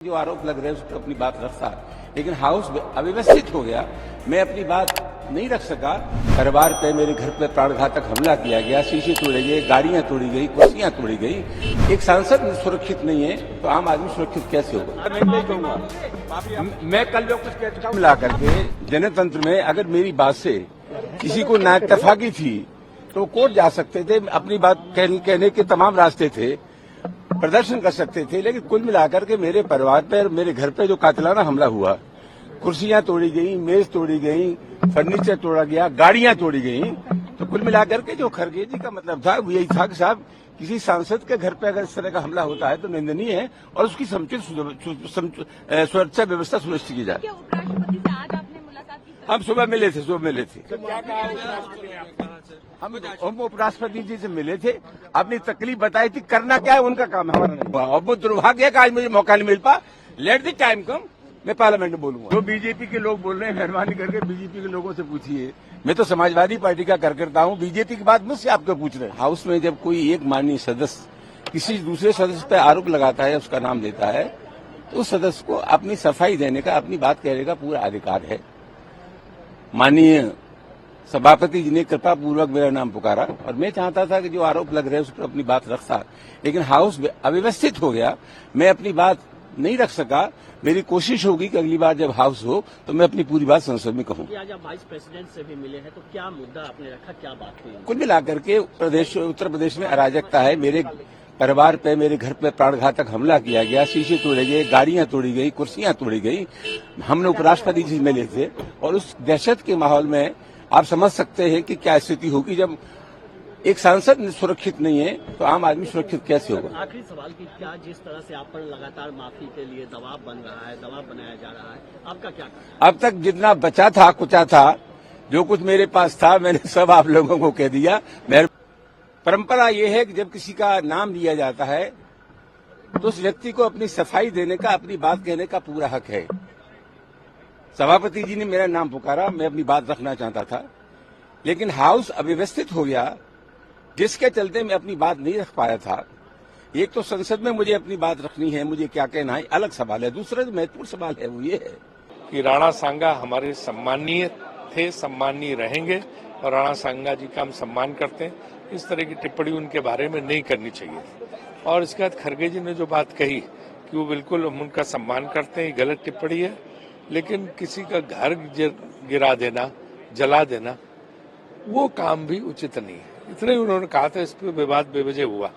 जो आरोप लग रहे हैं उस पर अपनी बात रखता, लेकिन हाउस अव्यवस्थित हो गया। मैं अपनी बात नहीं रख सका। परिवार पे, मेरे घर पे प्राणघातक हमला किया गया, शीशे तोड़े गए, गाड़ियां तोड़ी गई, कुर्सियां तोड़ी गई। एक सांसद सुरक्षित नहीं है तो आम आदमी सुरक्षित कैसे होगा? मैं नहीं कहूंगा। मैं कल जो कुछ कह चुका मिला करके जनतंत्र में अगर मेरी बात से किसी को नाइत्तेफाकी थी तो कोर्ट जा सकते थे। अपनी बात कहने के तमाम रास्ते थे, प्रदर्शन कर सकते थे, लेकिन कुल मिलाकर के मेरे परिवार पर, मेरे घर पे जो कातिलाना हमला हुआ, कुर्सियां तोड़ी गई, मेज तोड़ी गई, फर्नीचर तोड़ा गया, गाड़ियां तोड़ी गई, तो कुल मिलाकर के जो खरगे जी का मतलब था वो यही था कि साहब किसी सांसद के घर पे अगर इस तरह का हमला होता है तो निंदनीय है और उसकी समुचित सुरक्षा व्यवस्था सुनिश्चित की जाए। हम सुबह मिले थे। हम उपराष्ट्रपति जी से मिले थे, अपनी तकलीफ बताई थी। करना क्या है उनका काम है, हमारा नहीं हुआ। और वो दुर्भाग्य है कि आज मुझे मौका नहीं मिल पा। लेट द टाइम कम, मैं पार्लियामेंट में बोलूंगा। जो बीजेपी के लोग बोल रहे हैं, मेहरबानी करके बीजेपी के लोगों से पूछिए। मैं तो समाजवादी पार्टी का कार्यकर्ता हूँ, बीजेपी की बात मुझसे आपको पूछ रहे हैं। हाउस में जब कोई एक माननीय सदस्य किसी दूसरे सदस्य पर आरोप लगाता है, उसका नाम लेता है, तो उस सदस्य को अपनी सफाई देने का, अपनी बात कहने का पूरा अधिकार है। माननीय सभापति जी ने कृपा पूर्वक मेरा नाम पुकारा और मैं चाहता था कि जो आरोप लग रहे हैं उस पर अपनी बात रखता, लेकिन हाउस अव्यवस्थित हो गया। मैं अपनी बात नहीं रख सका। मेरी कोशिश होगी कि अगली बार जब हाउस हो तो मैं अपनी पूरी बात संसद में कहूँ। आज आप वाइस प्रेसिडेंट से भी मिले हैं, तो क्या मुद्दा आपने रखा, क्या बात हुई? कुल मिलाकर के उत्तर प्रदेश में अराजकता है। मेरे परिवार पे, मेरे घर पे प्राणघातक हमला किया गया, शीशे तोड़े गए, गाड़ियां तोड़ी गई, कुर्सियां तोड़ी गई। हमने उपराष्ट्रपति जी मिले थे और उस दहशत के माहौल में आप समझ सकते हैं कि क्या स्थिति होगी। जब एक सांसद सुरक्षित नहीं है तो आम आदमी सुरक्षित कैसे होगा? आखिरी सवाल की, क्या जिस तरह से आप पर लगातार माफी के लिए दबाव बन रहा है, दबाव बनाया जा रहा है, आपका क्या कहना? अब तक जितना बचा था, कुचा था, जो कुछ मेरे पास था, मैंने सब आप लोगों को कह दिया। परंपरा ये है कि जब किसी का नाम लिया जाता है तो उस व्यक्ति को अपनी सफाई देने का, अपनी बात कहने का पूरा हक है। सभापति जी ने मेरा नाम पुकारा, मैं अपनी बात रखना चाहता था, लेकिन हाउस अव्यवस्थित हो गया, जिसके चलते मैं अपनी बात नहीं रख पाया था। एक तो संसद में मुझे अपनी बात रखनी है, मुझे क्या कहना है अलग सवाल है। दूसरा जो महत्वपूर्ण सवाल है वो ये है कि राणा सांगा हमारे सम्मानीय थे, सम्मानीय रहेंगे और राणा सांगा जी का हम सम्मान करते हैं। इस तरह की टिप्पणी उनके बारे में नहीं करनी चाहिए। और इसके बाद खरगे जी ने जो बात कही कि वो बिल्कुल हम उनका सम्मान करते हैं, गलत टिप्पणी है। लेकिन किसी का घर गिरा देना, जला देना, वो काम भी उचित नहीं है। इतना ही उन्होंने कहा था, इस पर विवाद बेवजह हुआ।